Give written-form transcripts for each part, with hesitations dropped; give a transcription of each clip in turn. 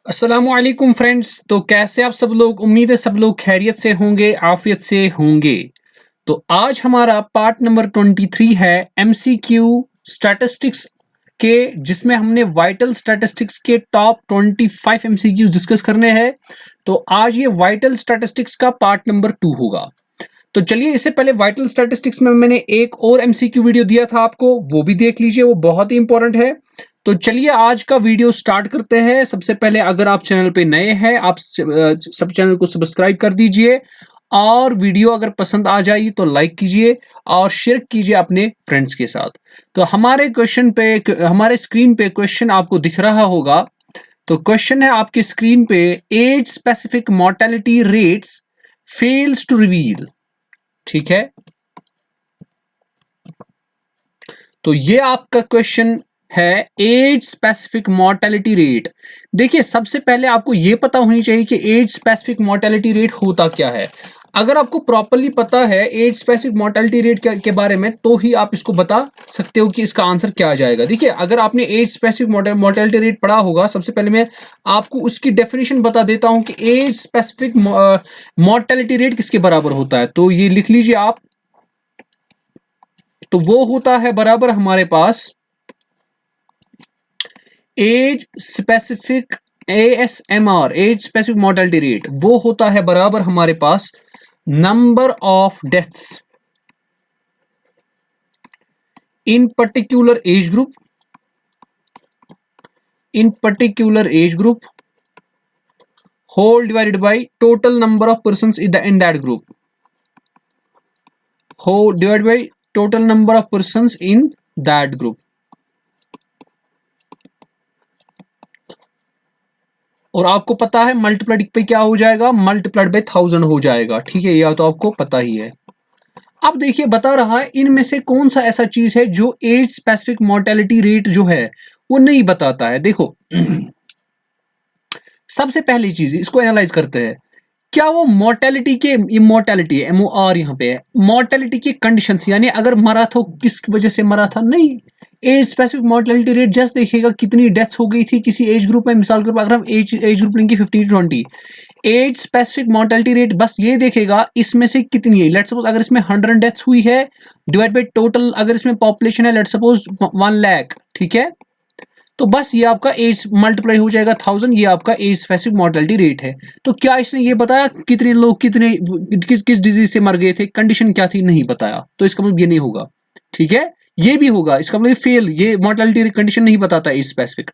अस्सलामुअलैकुम फ्रेंड्स। तो कैसे आप सब लोग? उम्मीद है सब लोग खैरियत से होंगे, आफियत से होंगे। तो आज हमारा पार्ट नंबर 23 है एमसीक्यू स्टैटिस्टिक्स के, जिसमें हमने वाइटल स्टैटिस्टिक्स के टॉप 25 एमसीक्यूज डिस्कस करने हैं। तो आज ये वाइटल स्टैटिस्टिक्स का पार्ट नंबर 2 होगा। तो चलिए, इससे पहले वाइटल स्टैटिस्टिक्स में मैंने एक और एमसीक्यू वीडियो दिया था आपको, वो भी देख लीजिए, वो बहुत ही इंपॉर्टेंट है। तो चलिए आज का वीडियो स्टार्ट करते हैं। सबसे पहले अगर आप चैनल पे नए हैं, आप सब चैनल को सब्सक्राइब कर दीजिए, और वीडियो अगर पसंद आ जाए तो लाइक कीजिए और शेयर कीजिए अपने फ्रेंड्स के साथ। तो हमारे स्क्रीन पे क्वेश्चन आपको दिख रहा होगा। तो क्वेश्चन है आपकी स्क्रीन पे, age specific mortality rates fails to reveal. ठीक है, तो ये आपका क्वेश्चन है, एज स्पेसिफिक मोर्टेलिटी रेट। देखिए, सबसे पहले आपको ये पता होनी चाहिए कि एज स्पेसिफिक मोर्टेलिटी रेट होता क्या है। अगर आपको प्रॉपरली पता है एज स्पेसिफिक मोर्टेलिटी रेट के बारे में, तो ही आप इसको बता सकते हो कि इसका आंसर क्या आ जाएगा। देखिए, अगर आपने एज स्पेसिफिक मोर्टेलिटी रेट पढ़ा होगा, सबसे पहले मैं आपको उसकी डेफिनेशन बता देता हूं कि एज स्पेसिफिक मोर्टेलिटी रेट किसके बराबर होता है। तो ये लिख लीजिए आप। तो वो होता है बराबर हमारे पास age specific ASMR, age specific mortality rate, वो होता है बराबर हमारे पास number of deaths in particular age group, whole divided by total number of persons in that group, whole divided by total number of persons in that group. और आपको पता है मल्टीप्लाइड पे क्या हो जाएगा, मल्टीप्लाइड बाय 1000 हो जाएगा। ठीक है, यह तो आपको पता ही है। अब देखिए, बता रहा है इनमें से कौन सा ऐसा चीज है जो एज स्पेसिफिक मोर्टेलिटी रेट जो है वो नहीं बताता है। देखो, सबसे पहली चीज इसको एनालाइज करते हैं। क्या वो मोर्टेलिटी के, इमोर्टेलिटी MOR यहाँ पे है, मोर्टेलिटी की कंडीशंस, यानी अगर मरा तो किस वजह से मरा था, नहीं। Age specific mortality rate just देखेगा कितनी डेथ्स हो गई थी किसी एज ग्रुप में। मिसाल के तौर पर अगर हम एज ग्रुप लेंगे 15 to 20, age specific mortality rate बस ये देखेगा इसमें से कितनी है। लेट्स सपोज अगर इसमें 100 डेथ्स हुई है, डिवाइड बाय टोटल, अगर इसमें पॉपुलेशन है लेट्स सपोज 1 लाख, ठीक है, तो बस ये आपका एज मल्टीप्लाई हो जाएगा 1000, ये आपका एज स्पेसिफिक मोर्टेलिटी रेट है। तो क्या इसने ये बताया कितने लोग किस डिजीज से मर गए थे, कंडीशन क्या थी, नहीं बताया। तो इसका मतलब ये नहीं होगा। ठीक है, ये भी होगा, इसका मतलब फेल, ये मोर्टेलिटी कंडीशन नहीं बताता एज स्पेसिफिक।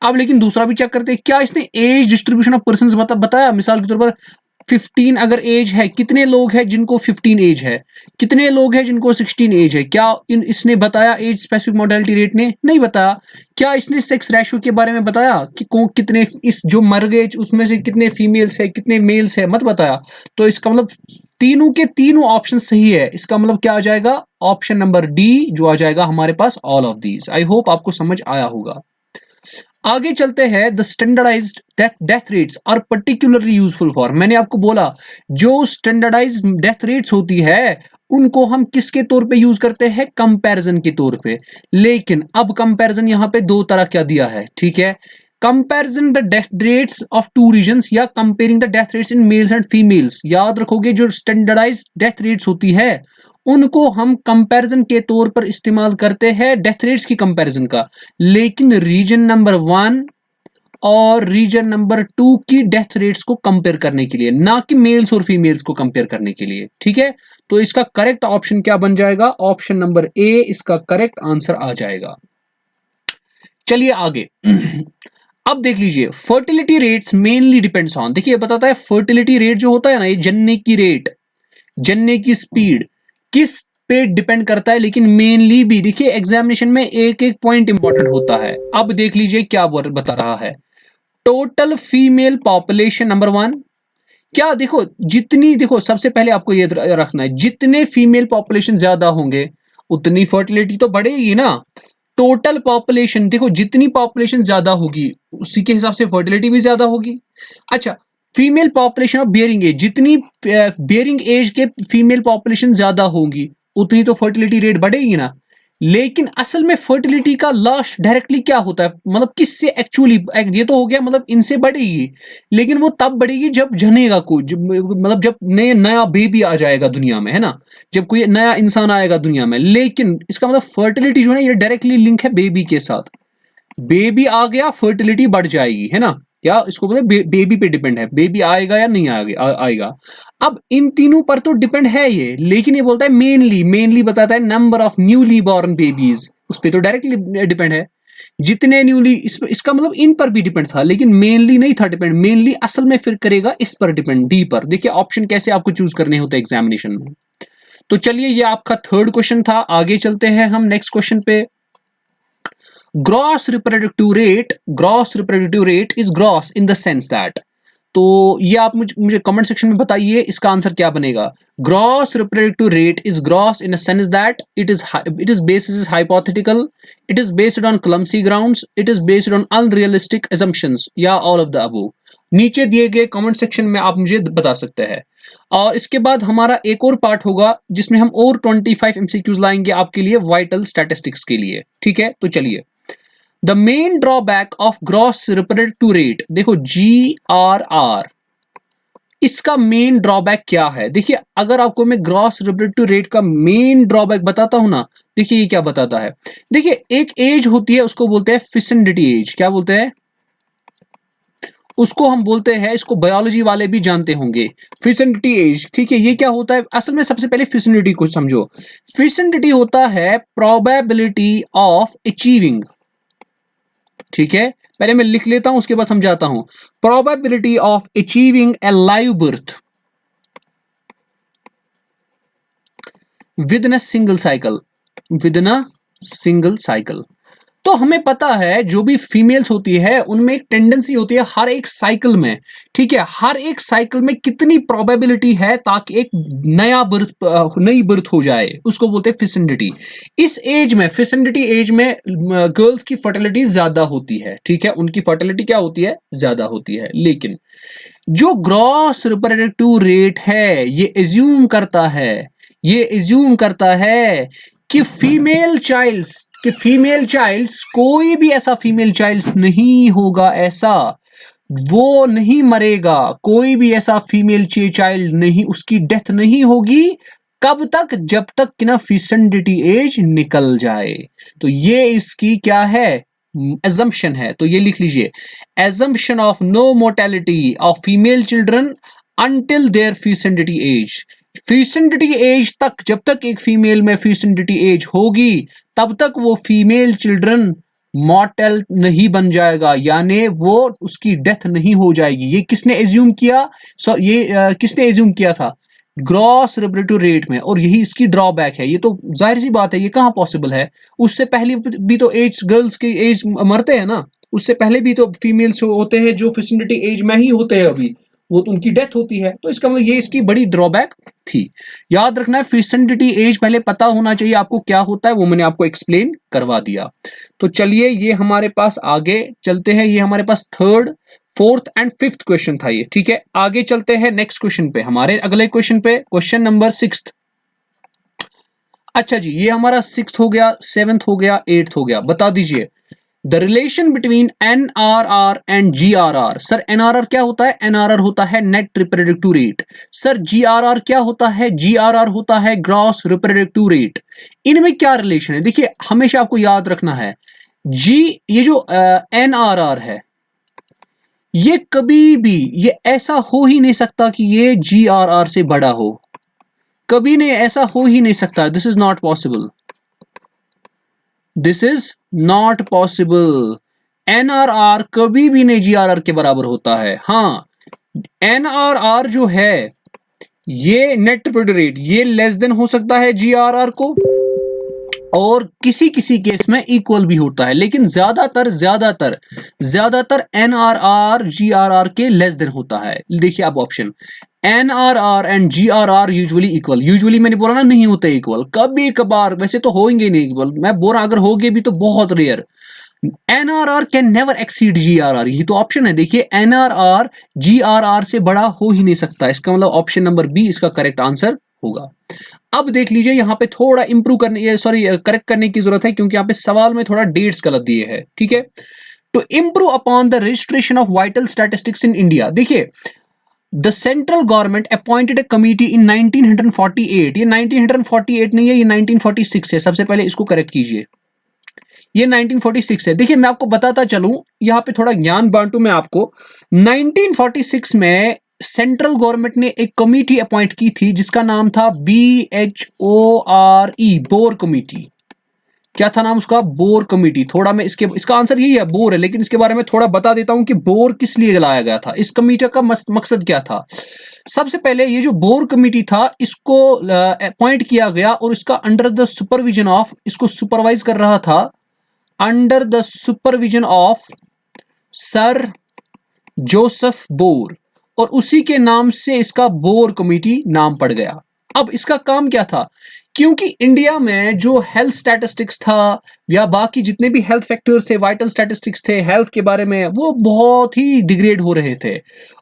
अब लेकिन दूसरा भी चेक करते हैं, क्या इसने एज डिस्ट्रीब्यूशन ऑफ पर्संस बताया। मिसाल के तौर पर 15 अगर एज है, कितने लोग हैं जिनको 15 एज है, कितने लोग हैं जिनको 16 एज है, क्या इसने बताया एज स्पेसिफिक मोर्टेलिटी रेट ने, नहीं बताया। क्या इसने सेक्स रेशियो के बारे में बताया कि कितने इस जो मर गए उसमें से कितने फीमेल्स है कितने मेल्स है, मत बताया। तो इसका मतलब तीनों के तीनों ऑप्शन सही है। इसका मतलब क्या आ जाएगा, ऑप्शन नंबर डी जो आ जाएगा हमारे पास, all of these. I hope आपको समझ आया होगा। आगे चलते हैं, the standardised death rates are particularly useful for. मैंने आपको बोला जो स्टैंडर्डाइज्ड डेथ रेट्स होती है उनको हम किसके तौर पे यूज करते हैं, कंपैरिजन के तौर पे। लेकिन अब कंपैरिजन यहां पे दो तरह क्या दिया है, ठीक है, comparison the death rates of two regions या comparing the death rates in males and females. याद रखोगे, जो स्टैंडर्डाइज्ड डेथ रेट्स होती है उनको हम कंपैरिजन के तौर पर इस्तेमाल करते हैं, डेथ रेट्स की कंपैरिजन का। लेकिन रीजन नंबर 1 और रीजन नंबर 2 की डेथ रेट्स को कंपेयर करने के लिए, ना कि मेल्स और फीमेल्स को कंपेयर करने के लिए। ठीक है, तो इसका करेक्ट ऑप्शन क्या बन जाएगा, ऑप्शन नंबर ए इसका करेक्ट आंसर आ जाएगा। चलिए आगे। अब देख लीजिए, fertility rates mainly depends on, देखिए बताता है फर्टिलिटी रेट जो होता है ना, ये जनने की रेट, जनने की स्पीड किस पे डिपेंड करता है। लेकिन मेनली भी देखिए एग्जामिनेशन में एक एक पॉइंट इंपॉर्टेंट होता है। अब देख लीजिए क्या बता रहा है, टोटल फीमेल पॉपुलेशन नंबर 1। क्या देखो, जितनी, देखो सबसे पहले आपको ये रखना है, जितने फीमेल पॉपुलेशन ज्यादा होंगे उतनी फर्टिलिटी तो बढ़ेगी ना। टोटल पॉपुलेशन, देखो जितनी पॉपुलेशन ज्यादा होगी उसी के हिसाब से फर्टिलिटी भी ज्यादा होगी। अच्छा, female population of bearing age, जितनी बियरिंग एज के फीमेल पॉपुलेशन ज्यादा होगी उतनी तो फर्टिलिटी रेट बढ़ेगी ना। लेकिन असल में फर्टिलिटी का लास्ट डायरेक्टली क्या होता है, मतलब किससे एक्चुअली, ये तो हो गया मतलब इनसे बढ़ेगी, लेकिन वो तब बढ़ेगी जब जनेगा कोई, मतलब जब नया बेबी आ जाएगा दुनिया में, है ना, जब कोई नया इंसान आएगा दुनिया में। लेकिन इसका मतलब फर्टिलिटी जो है ये डायरेक्टली लिंक है बेबी के साथ। बेबी आ गया फर्टिलिटी बढ़ जाएगी, है ना, या इसको बोलते बेबी पे डिपेंड है, बेबी आएगा या नहीं आएगा। अब इन तीनों पर तो डिपेंड है ये, लेकिन ये बोलता है मेनली बताता है number of newly born babies, उस पर तो डायरेक्टली डिपेंड है। जितने न्यूली इसका मतलब इन पर भी डिपेंड था, लेकिन मेनली नहीं था डिपेंड, मेनली असल में फिर करेगा इस पर डिपेंड, डी पर। देखिए ऑप्शन कैसे आपको चूज करने होते हैं एग्जामिनेशन में। तो चलिए ये आपका थर्ड क्वेश्चन था, आगे चलते हैं हम नेक्स्ट क्वेश्चन पे। Gross reproductive rate is gross in the sense that, तो ये आप मुझे कमेंट सेक्शन में बताइए इसका आंसर क्या बनेगा। Gross reproductive rate is gross in a sense that it is basis hypothetical, it is based on clumsy grounds, it is based on unrealistic assumptions, या ऑल ऑफ द अबव। नीचे दिए गए comment section में आप मुझे बता सकते हैं। और इसके बाद हमारा एक और पार्ट होगा जिसमें हम और 25 एमसीक्यूज लाएंगे आपके लिए वाइटल स्टैटिस्टिक्स के लिए, ठीक है। तो चलिए, the main drawback of gross reproductive rate, देखो GRR, इसका मेन ड्रॉबैक क्या है। देखिए अगर आपको मैं ग्रॉस रिप्रोडक्टिव रेट का मेन ड्रॉबैक बताता हूं ना, देखिए ये क्या बताता है। देखिए एक एज होती है उसको बोलते हैं फिसेंडिटी एज, क्या बोलते हैं उसको, हम बोलते हैं, इसको बायोलॉजी वाले भी जानते होंगे, फिसेंडिटी एज, ठीक है। ये क्या होता है असल में, सबसे पहले फिसेंडिटी को समझो। फिसेंडिटी होता है प्रोबेबिलिटी ऑफ अचीविंग, ठीक है, पहले मैं लिख लेता हूं उसके बाद समझाता हूं। Probability of achieving A live birth with in a single cycle, तो हमें पता है जो भी फीमेल्स होती है उनमें एक टेंडेंसी होती है हर एक साइकिल में, ठीक है, हर एक साइकिल में कितनी प्रोबेबिलिटी है ताकि एक नई बर्थ हो जाए, उसको बोलते हैं फिसेंडिटी। इस एज में, फिसेंडिटी एज में गर्ल्स की फर्टिलिटी ज्यादा होती है, ठीक है, उनकी फर्टिलिटी क्या होती है, ज्यादा होती है। लेकिन जो ग्रॉस रिप्रोडक्टिव रेट है ये एज्यूम करता है कि फीमेल चाइल्ड्स कोई भी ऐसा फीमेल चाइल्ड्स नहीं होगा, ऐसा वो नहीं मरेगा, कोई भी ऐसा फीमेल चाइल्ड नहीं, उसकी डेथ नहीं होगी। कब तक, जब तक कि ना फिसेंडिटी एज निकल जाए। तो ये इसकी क्या है, एजम्पशन है। तो ये लिख लीजिए, assumption of no mortality of female children until their fecundity age. Fecundity age तक, जब तक एक फीमेल में फिसेंडिटी एज होगी तब तक वो फीमेल चिल्ड्रन मॉर्टल नहीं बन जाएगा, यानी वो उसकी डेथ नहीं हो जाएगी। ये किसने एज्यूम किया, किसने एज्यूम किया था, ग्रॉस रिप्रोडक्टिव रेट में। और यही इसकी ड्रॉबैक है। ये तो जाहिर सी बात है, ये कहां पॉसिबल है, उससे पहले भी तो एज, गर्ल्स के एज मरते हैं ना, उससे पहले भी तो फीमेल्स होते हैं जो फिसेंडिटी एज में ही होते हैं, अभी वो तो उनकी डेथ होती है। तो इसका मतलब ये इसकी बड़ी ड्रॉबैक थी। याद रखना है फिसेंडिटी एज पहले पता होना चाहिए आपको क्या होता है, वो मैंने आपको एक्सप्लेन करवा दिया। तो चलिए ये हमारे पास आगे चलते हैं, ये हमारे पास third, fourth and fifth question था ये, ठीक है। आगे चलते हैं नेक्स्ट क्वेश्चन पे, हमारे अगले क्वेश्चन पे, क्वेश्चन नंबर 6। अच्छा जी, ये हमारा 6th हो गया, 7th हो गया, 8th हो गया। बता दीजिए the relation between NRR and GRR। Sir NRR क्या होता है, NRR होता है net reproductive rate. Sir GRR क्या होता है, GRR होता है ग्रॉस रिप्रोडक्टिव रेट। इनमें क्या रिलेशन है, देखिए हमेशा आपको याद रखना है, ये जो NRR है, ये कभी भी ये ऐसा हो ही नहीं सकता कि ये GRR से बड़ा हो, कभी नहीं, ऐसा हो ही नहीं सकता। This is not possible, this is not possible. NRR कभी भी नहीं GRR के बराबर होता है। हाँ, NRR जो है ये नेट रिप्रोडक्टिव रेट, ये लेस देन हो सकता है GRR को, और किसी किसी केस में इक्वल भी होता है, लेकिन ज्यादातर NRR GRR के लेस देन होता है। देखिए आप option, NRR and GRR usually equal, usually मैंने बोला ना नहीं होते इक्वल, कभी कभार, वैसे तो होंगे नहीं इक्वल, मैं बोल रहा अगर होंगे भी तो बहुत rare. NRR can never exceed GRR, यही तो ऑप्शन है। देखिए NRR GRR से बड़ा हो ही नहीं सकता, इसका मतलब ऑप्शन नंबर बी इसका करेक्ट आंसर होगा। अब देख लीजिए यहाँ पे थोड़ा इंप्रूव करने करेक्ट करने की जरूरत है, क्योंकि यहाँ पे सवाल में थोड़ा डेट्स गलत दिए हैं, ठीक है। To improve upon the registration of vital statistics in India, देखिए the central government appointed a committee in 1948, ये 1948 नहीं है, ये 1946 है। सबसे पहले इसको करेक्ट कीजिए, ये 1946 है। देखिए मैं आपको बताता चलूं, यहाँ पे थोड़ा ज्ञान बांटू मैं आपको। 1946 में सेंट्रल गवर्नमेंट ने एक कमेटी अपॉइंट की थी जिसका नाम था BHORE, बोर कमेटी। क्या था नाम उसका? Bore committee. थोड़ा मैं इसका आंसर यही है, बोर है, लेकिन इसके बारे में थोड़ा बता देता हूं कि बोर किस लिए लाया गया था, इस कमेटी का मकसद क्या था। सबसे पहले ये जो बोर कमेटी था इसको अपॉइंट किया गया और इसका अंडर द सुपरविजन ऑफ, इसको सुपरवाइज कर रहा था under the supervision of sir Joseph bore, और उसी के नाम से इसका बोर कमेटी नाम पड़ गया। अब इसका काम क्या था? क्योंकि इंडिया में जो हेल्थ स्टैटिस्टिक्स था या बाकी जितने भी हेल्थ फैक्टर्स थे, वाइटल स्टैटिस्टिक्स थे हेल्थ के बारे में, वो बहुत ही डिग्रेड हो रहे थे।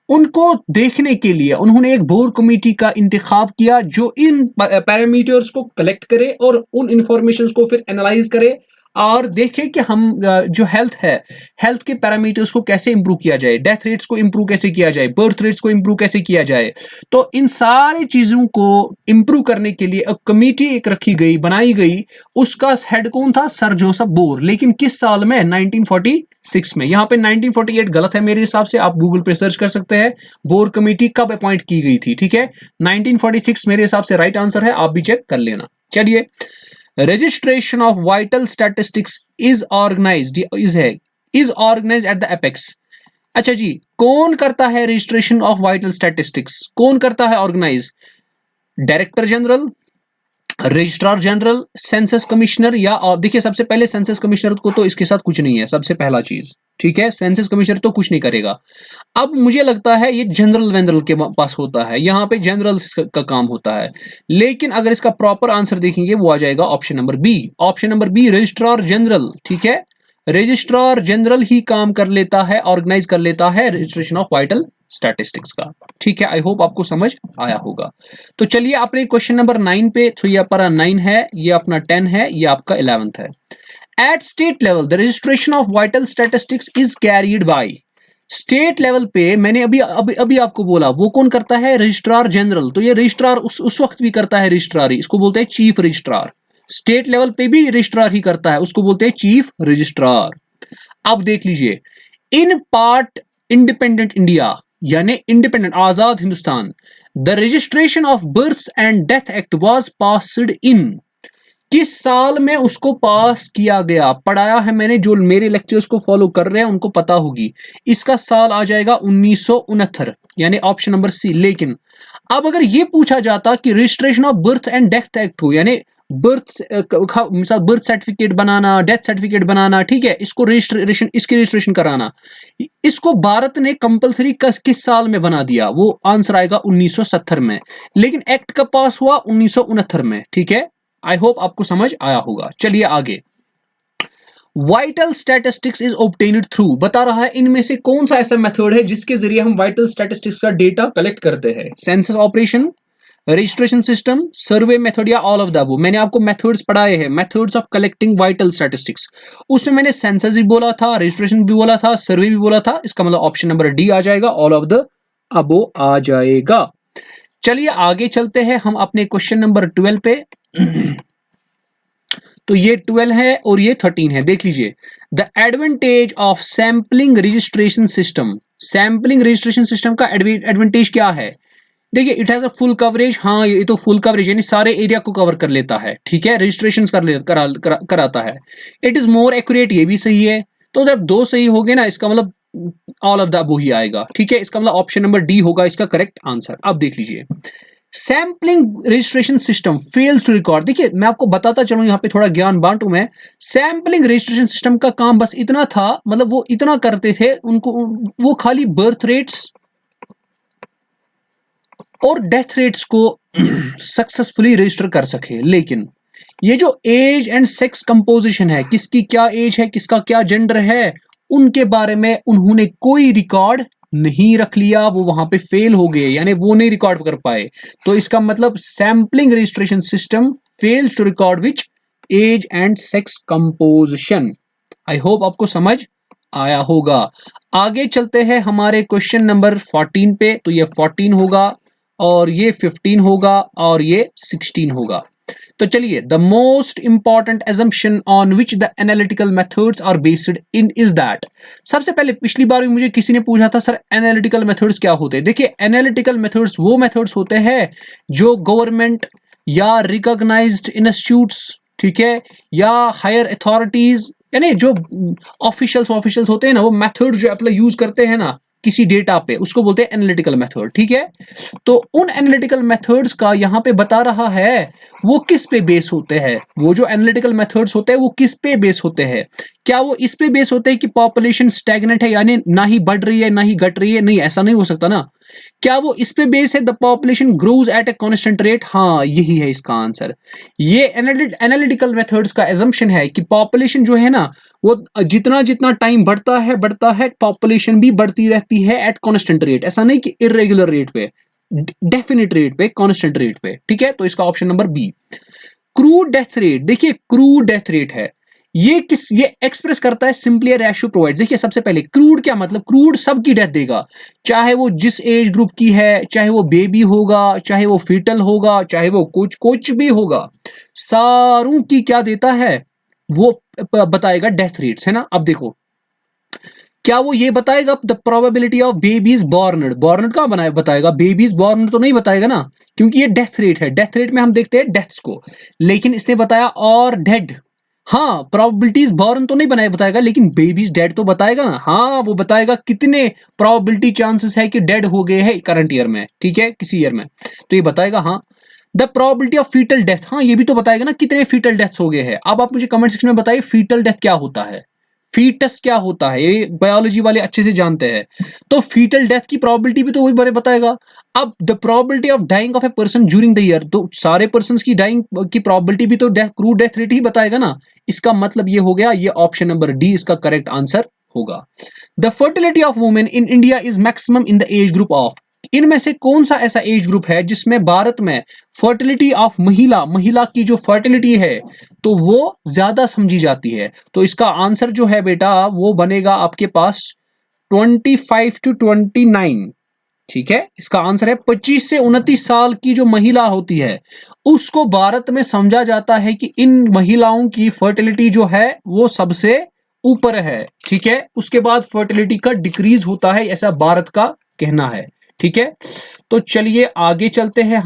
उनको देखने के लिए उन्होंने एक बोर कमेटी का इंतखाब किया जो इन पैरामीटर्स को कलेक्ट करे और उन इंफॉर्मेशन को फिर एनालाइज करे और देखें कि हम जो हेल्थ है, हेल्थ के पैरामीटर्स को कैसे इंप्रूव किया जाए, डेथ रेट्स को इंप्रूव कैसे किया जाए, बर्थ रेट्स को इंप्रूव कैसे किया जाए। तो इन सारी चीजों को इंप्रूव करने के लिए एक कमेटी एक रखी गई, बनाई गई। उसका हेड कौन था? Sir Joseph bore. लेकिन किस साल में? 1946 में। यहाँ पे 1948 गलत है मेरे हिसाब से, आप गूगल पे सर्च कर सकते हैं बोर कमेटी कब अपॉइंट की गई थी, ठीक है। 1946 मेरे हिसाब से राइट आंसर है, आप भी चेक कर लेना। चलिए, registration of vital statistics is organized at the apex। अच्छा जी, कौन करता है रजिस्ट्रेशन ऑफ वाइटल स्टैटिस्टिक्स? कौन करता है organize? Director general, registrar general, census commissioner, या और देखिए सबसे पहले सेंसस कमिश्नर को तो इसके साथ कुछ नहीं है, सबसे पहला चीज, ठीक है। सेंसस कमिश्नर तो कुछ नहीं करेगा। अब मुझे लगता है ये जनरल के पास होता है, यहाँ पे जनरल का काम होता है। लेकिन अगर इसका प्रॉपर आंसर देखेंगे वो आ जाएगा option number B. Option number B, registrar general, ठीक है। रजिस्ट्रार जनरल ही काम कर लेता है, ऑर्गेनाइज कर लेता है रजिस्ट्रेशन ऑफ वाइटल स्टैटिस्टिक्स का, ठीक है। आई होप आपको समझ आया होगा। तो चलिए अपने क्वेश्चन नंबर 9 पे, तो ये अपना 9 है, ये अपना 10 है, ये आपका 11th है। At state level the registration of vital statistics is carried by. State level पे मैंने अभी आपको बोला वो कौन करता है? Registrar general. तो ये रजिस्ट्रार उस वक्त भी करता है रजिस्ट्रारी, इसको बोलते हैं चीफ रजिस्ट्रार। स्टेट लेवल पे भी रजिस्ट्रार ही करता है, उसको बोलते हैं चीफ रजिस्ट्रार। अब देख लीजिए, इन पार्ट इंडिपेंडेंट इंडिया यानी इंडिपेंडेंट आजाद हिंदुस्तान, the registration of births and death act was passed in. किस साल में उसको पास किया गया? पढ़ाया है मैंने, जो मेरे लेक्चर्स को फॉलो कर रहे हैं उनको पता होगी। इसका साल आ जाएगा 1969, यानी ऑप्शन नंबर सी। लेकिन अब अगर ये पूछा जाता कि registration of birth and death act हो, यानी मिसाल बर्थ सर्टिफिकेट बनाना, डेथ सर्टिफिकेट बनाना, ठीक है, इसको रजिस्ट्रेशन, इसकी रजिस्ट्रेशन कराना, इसको भारत ने कंपलसरी किस साल में बना दिया? वो आंसर आएगा 1970 में। लेकिन एक्ट कब पास हुआ? 1969 में, ठीक है। आई होप आपको समझ आया होगा। चलिए आगे, vital statistics is obtained through, बता रहा है इनमें से कौन सा ऐसा मेथड है जिसके जरिए हम वाइटल स्टैटिस्टिक्स का डेटा कलेक्ट करते हैं? Census operation, registration system, survey method, या ऑल ऑफ द अबव। मैंने आपको मेथड्स पढ़ाए हैं, methods of collecting vital statistics. उसमें मैंने सेंसस भी बोला था, रजिस्ट्रेशन भी बोला था, सर्वे भी बोला था। इसका मतलब ऑप्शन नंबर डी आ जाएगा, ऑल ऑफ द अबव आ जाएगा। चलिए आगे चलते हैं हम अपने क्वेश्चन नंबर 12 पे। तो ये 12 है और ये 13 है। देख लीजिए, the advantage of sampling registration system. Sampling registration system का एडवांटेज क्या है? देखिए, it has a full coverage. हाँ, ये तो फुल कवरेज यानी सारे एरिया को कवर कर लेता है, ठीक है, रजिस्ट्रेशन कराता है। इट इज मोर एक्यूरेट, ये भी सही है। तो जब दो सही हो गए ना, इसका मतलब ऑल ऑफ द अबव ही आएगा, ठीक है। इसका मतलब ऑप्शन नंबर डी होगा इसका करेक्ट आंसर। अब देख लीजिए, sampling registration system fails to record. देखिए मैं आपको बताता चलूं, यहां पे थोड़ा ज्ञान बांटू मैं। सैंपलिंग रजिस्ट्रेशन सिस्टम का काम बस इतना था, मतलब वो इतना करते थे, उनको वो खाली बर्थ रेट्स और डेथ रेट्स को सक्सेसफुली रजिस्टर कर सके। लेकिन ये जो एज एंड सेक्स कंपोजिशन है, किसकी क्या एज है, किसका क्या जेंडर है, उनके बारे में उन्होंने कोई रिकॉर्ड नहीं रख लिया, वो वहां पे फेल हो गए, यानी वो नहीं रिकॉर्ड कर पाए। तो इसका मतलब sampling registration system fails to record which age and sex composition. I hope आपको समझ आया होगा। आगे चलते हैं हमारे क्वेश्चन नंबर 14 पे। तो ये 14 होगा और ये 15 होगा और ये 16 होगा। तो चलिए, the most important assumption on which the analytical methods are based in is that. सबसे पहले पिछली बार भी मुझे किसी ने पूछा था सर एनालिटिकल मेथड्स क्या होते हैं। देखिए, एनालिटिकल मेथड्स वो मेथड्स होते हैं जो गवर्नमेंट या रिकॉग्नाइज्ड इंस्टीट्यूट्स, ठीक है, या हायर अथॉरिटीज, यानी जो ऑफिशियल्स होते हैं ना, वो मेथड जो अप्लाई यूज करते हैं ना किसी डेटा पे, उसको बोलते हैं एनालिटिकल मेथड। ठीक है, तो उन एनालिटिकल मेथड्स का यहाँ पे बता रहा है वो किस पे बेस होते हैं। वो जो एनालिटिकल मेथड्स होते हैं वो किस पे बेस होते हैं? क्या वो इस पे बेस होते हैं कि पॉपुलेशन स्टैग्नेंट है, यानी ना ही बढ़ रही है ना ही घट रही है? नहीं, ऐसा नहीं हो सकता ना। क्या वो इस पे बेस है the population grows at a constant rate? हाँ, यही है इसका आंसर। ये एनालिटिकल मेथड्स का एजम्पशन है कि पॉपुलेशन जो है ना, वो जितना जितना टाइम बढ़ता है पॉपुलेशन भी बढ़ती रहती है एट कांस्टेंट रेट। ऐसा नहीं कि इरेगुलर रेट पे, डेफिनेट रेट पे, कांस्टेंट रेट पे। ठीक है, तो इसका option number B. Crude death rate, देखिए क्रूड डेथ रेट है, ये एक्सप्रेस करता है सिंपली रेशियो प्रोवाइड। देखिए, सबसे पहले क्रूड क्या मतलब? क्रूड सबकी डेथ देगा, चाहे वो जिस एज ग्रुप की है, चाहे वो बेबी होगा, चाहे वो फीटल होगा, चाहे वो कुछ भी होगा, सारों की क्या देता है वो बताएगा डेथ रेट्स, है ना। अब देखो, क्या वो ये बताएगा द प्रोबेबिलिटी ऑफ बेबीज बॉर्नड? बॉर्नड कहां बनाए बताएगा? बेबीज बॉर्नड तो नहीं बताएगा ना, क्योंकि ये डेथ रेट है। डेथ रेट में हम देखते हैं डेथ्स को, लेकिन इसने बताया और डेड। हाँ, प्रोबेबिलिटीज बॉर्न तो नहीं बनाए बताएगा, लेकिन बेबीज डेड तो बताएगा ना। हाँ, वो बताएगा कितने प्रोबेबिलिटी चांसेस है कि डेड हो गए हैं करंट ईयर में, ठीक है, किसी ईयर में, तो ये बताएगा। हाँ, the probability of foetal death, हाँ ये भी तो बताएगा ना कितने फीटल डेथ्स हो गए हैं। अब आप मुझे कमेंट सेक्शन में बताइए फीटल डेथ क्या होता है, फीटस क्या होता है, ये बायोलॉजी वाले अच्छे से जानते हैं। तो फीटल डेथ की प्रोबेबिलिटी भी तो वही बारे बताएगा। अब the probability of dying of a person during the year, तो सारे पर्सन की डाइंग की प्रोबेबिलिटी भी तो क्रूड डेथ रेट ही बताएगा ना। इसका मतलब ये हो गया, ये ऑप्शन नंबर डी इसका करेक्ट आंसर होगा। The fertility of women in India is maximum in the age group of, इनमें से कौन सा ऐसा एज ग्रुप है जिसमें भारत में फर्टिलिटी ऑफ महिला की जो फर्टिलिटी है तो वो ज्यादा समझी जाती है? तो इसका आंसर जो है बेटा वो बनेगा आपके पास 25 to 29। ठीक है, इसका आंसर है 25 से 29 साल की जो महिला होती है उसको भारत में समझा जाता है कि इन महिलाओं की फर्टिलिटी जो है वो सबसे ऊपर है। ठीक है, उसके बाद फर्टिलिटी का डिक्रीज होता है, ऐसा भारत का कहना है। ठीक है, तो चलिए आगे चलते हैं।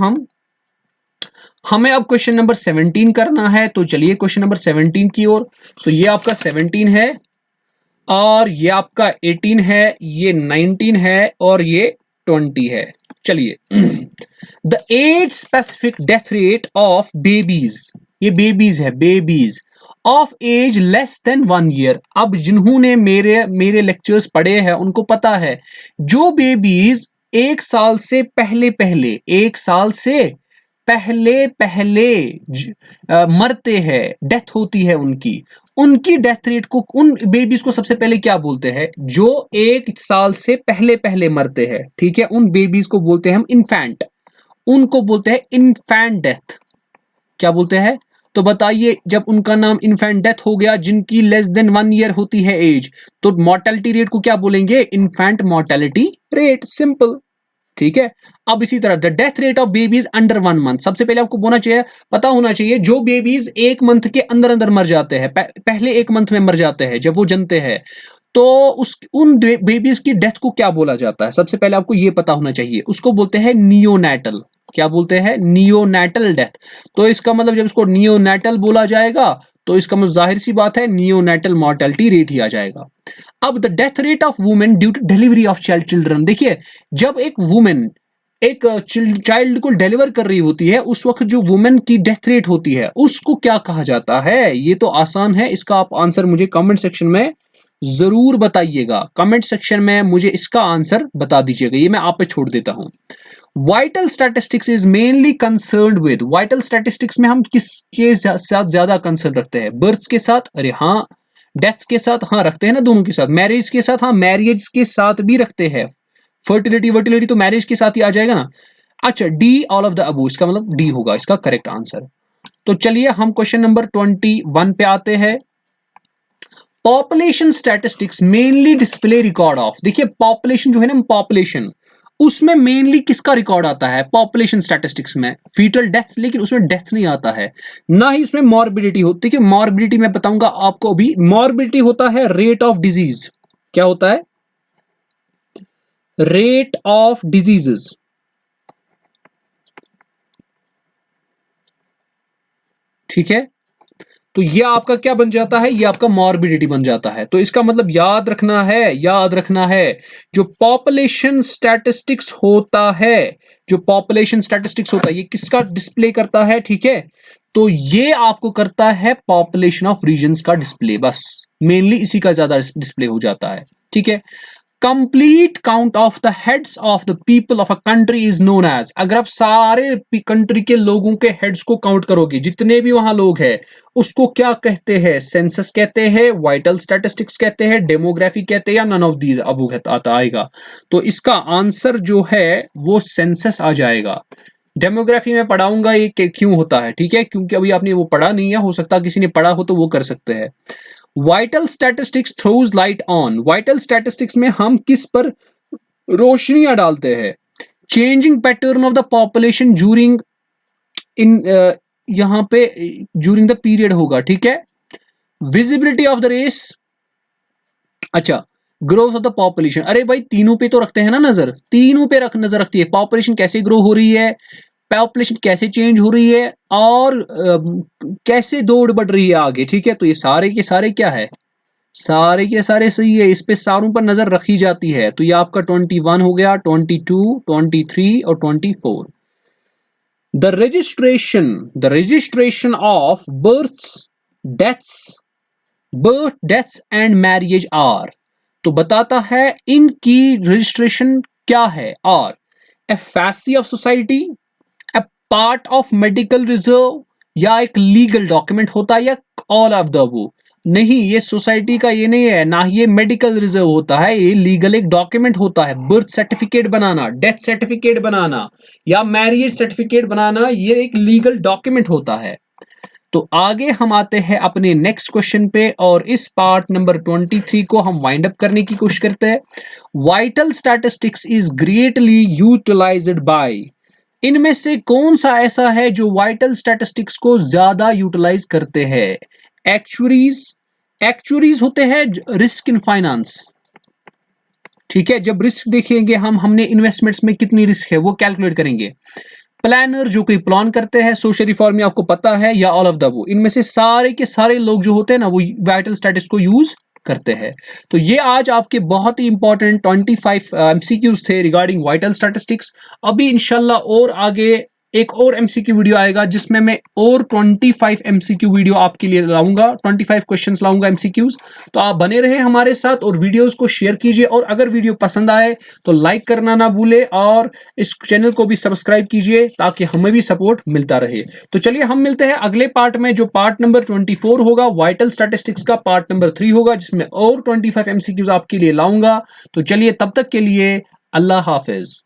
हमें अब क्वेश्चन नंबर 17 करना है, तो चलिए क्वेश्चन नंबर 17 की ओर। तो ये आपका 17 है और ये आपका 18 है, ये 19 है और ये 20 है। चलिए the age specific death rate of babies, ये बेबीज है, babies of age less than 1 year. अब जिन्होंने मेरे लेक्चर्स पढ़े हैं उनको पता है, जो बेबीज 1 साल से पहले मरते हैं, डेथ होती है उनकी डेथ रेट को, उन बेबीज को सबसे पहले क्या बोलते हैं? जो 1 साल से पहले मरते हैं, ठीक है, उन बेबीज को बोलते हैं हम इन्फेंट, उनको बोलते हैं इन्फेंट डेथ। क्या बोलते हैं? तो बताइए, जब उनका नाम इन्फेंट डेथ हो गया, जिनकी लेस देन 1 ईयर होती है एज, तो मोर्टेलिटी रेट को क्या बोलेंगे? Infant mortality rate, simple. ठीक है, अब इसी तरह the death rate of babies under 1 month, सबसे पहले आपको पता होना चाहिए जो बेबीज 1 मंथ के अंदर अंदर मर जाते हैं, पहले 1 मंथ में मर जाते हैं जब वो जन्मते हैं, तो उन बेबीज की डेथ को क्या बोला जाता है? सबसे पहले आपको ये पता होना चाहिए, उसको बोलते हैं नियोनेटल। क्या बोलते हैं? Neonatal death. तो इसका मतलब जब इसको नियोनेटल बोला जाएगा तो इसका मतलब जाहिर सी बात है नियोनेटल मॉर्टेलिटी रेट ही आ जाएगा। अब the death rate of women due to delivery of children, देखिए जब एक वुमेन एक चाइल्ड को डिलीवर कर रही होती है उस वक्त जो वुमेन की डेथ रेट होती है उसको क्या कहा जाता है? ये तो आसान है, इसका आप आंसर मुझे कमेंट सेक्शन में जरूर बताइएगा। कमेंट सेक्शन में मुझे इसका आंसर बता दीजिएगा, ये मैं आप पे छोड़ देता हूं। Vital statistics is mainly concerned with, vital statistics में हम किसके साथ ज्यादा कंसर्न रखते हैं? बर्थ्स के साथ? अरे हाँ, डेथ्स के साथ हाँ रखते हैं ना, दोनों के साथ। मैरिज के साथ? हाँ, मैरिज के साथ भी रखते हैं। फर्टिलिटी वर्टिलिटी तो मैरिज के साथ ही आ जाएगा ना। अच्छा, D all of the Abu, इसका मतलब डी होगा इसका करेक्ट आंसर। तो चलिए हम क्वेश्चन नंबर 21 पे आते हैं। Population statistics mainly display record of, देखिए पॉपुलेशन जो है ना, पॉपुलेशन उसमें मेनली किसका रिकॉर्ड आता है पॉपुलेशन स्टैटिस्टिक्स में? फीटल डेथ्स, लेकिन उसमें डेथ्स नहीं आता है, ना ही उसमें मॉर्बिडिटी होती है। मॉर्बिडिटी मैं बताऊंगा आपको अभी। मॉर्बिडिटी होता है रेट ऑफ डिजीज। क्या होता है? Rate of diseases. ठीक है, तो ये आपका क्या बन जाता है? ये आपका मॉर्बिडिटी बन जाता है। तो इसका मतलब याद रखना है, याद रखना है, जो पॉपुलेशन स्टैटिस्टिक्स होता है, जो पॉपुलेशन स्टैटिस्टिक्स होता है, ये किसका डिस्प्ले करता है? ठीक है, तो ये आपको करता है पॉपुलेशन ऑफ रीजन्स का डिस्प्ले, बस मेनली इसी का ज्यादा डिस्प्ले हो जाता है। ठीक है, complete count of the heads of the people of a country is known as, अगर आप सारे कंट्री के लोगों के हेड्स को काउंट करोगे, जितने भी वहां लोग हैं, उसको क्या कहते हैं? सेंसस कहते हैं, वाइटल स्टैटिस्टिक्स कहते हैं, डेमोग्राफी कहते हैं, या नन ऑफ दीज अब आता आएगा? तो इसका आंसर जो है वो सेंसस आ जाएगा। डेमोग्राफी में पढ़ाऊंगा ये क्यों होता है, ठीक है, क्योंकि अभी आपने वो पढ़ा नहीं है, हो सकता है किसी ने पढ़ा हो तो वो कर सकते हैं। Vital statistics throws light on, vital statistics में हम किस पर रोशनियां डालते हैं? Changing pattern of the population during in, यहां पे ज्यूरिंग द पीरियड होगा। ठीक है, विजिबिलिटी ऑफ द रेस, अच्छा, ग्रोथ ऑफ द पॉपुलेशन, अरे भाई तीनों पे तो रखते हैं ना नजर, तीनों पे नजर रखती है, पॉपुलेशन कैसे ग्रो हो रही है, पॉपुलेशन कैसे चेंज हो रही है, और कैसे दौड़ बढ़ रही है आगे। ठीक है, तो ये सारे के सारे क्या है? सारे के सारे सही है, इस पे सारों पर नजर रखी जाती है। तो ये आपका 21 हो गया, 22, 23 और 24। The registration of birth deaths and marriage are, तो बताता है इनकी रजिस्ट्रेशन क्या है? Are a fancy of society, a part of medical reserve, या एक लीगल डॉक्यूमेंट होता है, या ऑल ऑफ द अबव? नहीं, ये सोसाइटी का ये नहीं है, ना ये मेडिकल रिजर्व होता है, ये लीगल एक डॉक्यूमेंट होता है। बर्थ सर्टिफिकेट बनाना, डेथ सर्टिफिकेट बनाना, या मैरिज सर्टिफिकेट बनाना, ये एक लीगल डॉक्यूमेंट होता है। तो आगे हम आते हैं अपने नेक्स्ट क्वेश्चन पे, और इस पार्ट नंबर 23 को हम वाइंड अप करने की कोशिश करते हैं। Vital statistics is greatly utilized by, इनमें से कौन सा ऐसा है जो वाइटल स्टैटिस्टिक्स को ज्यादा यूटिलाइज करते हैं? एक्चुअरीज, एक्चुअरीज होते हैं रिस्क इन फाइनेंस। ठीक है, जब रिस्क देखेंगे हमने इन्वेस्टमेंट्स में कितनी रिस्क है वो कैलकुलेट करेंगे। प्लानर, जो कोई प्लान करते हैं, सोशल रिफॉर्म में आपको पता है, या ऑल ऑफ द वो, इनमें से सारे के सारे लोग जो होते हैं ना वो वाइटल स्टैटिस्टिक्स को यूज करते हैं। तो ये आज आपके बहुत ही इंपॉर्टेंट 25 एमसीक्यूज थे रिगार्डिंग वाइटल स्टैटिस्टिक्स। अभी इंशाल्लाह और आगे एक और एमसीक्यू वीडियो आएगा जिसमें मैं और 25 एमसीक्यू वीडियो आपके लिए लाऊंगा, 25 क्वेश्चंस लाऊंगा एमसीक्यूज। तो आप बने रहे हमारे साथ और वीडियोस को शेयर कीजिए, और अगर वीडियो पसंद आए तो लाइक करना ना भूले, और इस चैनल को भी सब्सक्राइब कीजिए ताकि हमें भी सपोर्ट मिलता रहे। तो चलिए हम मिलते हैं अगले पार्ट में, जो पार्ट नंबर 24 होगा, वाइटल स्टैटिस्टिक्स का पार्ट नंबर 3 होगा, जिसमें और 25 एमसीक्यूज आपके लिए लाऊंगा। तो चलिए तब तक के लिए अल्लाह हाफिज।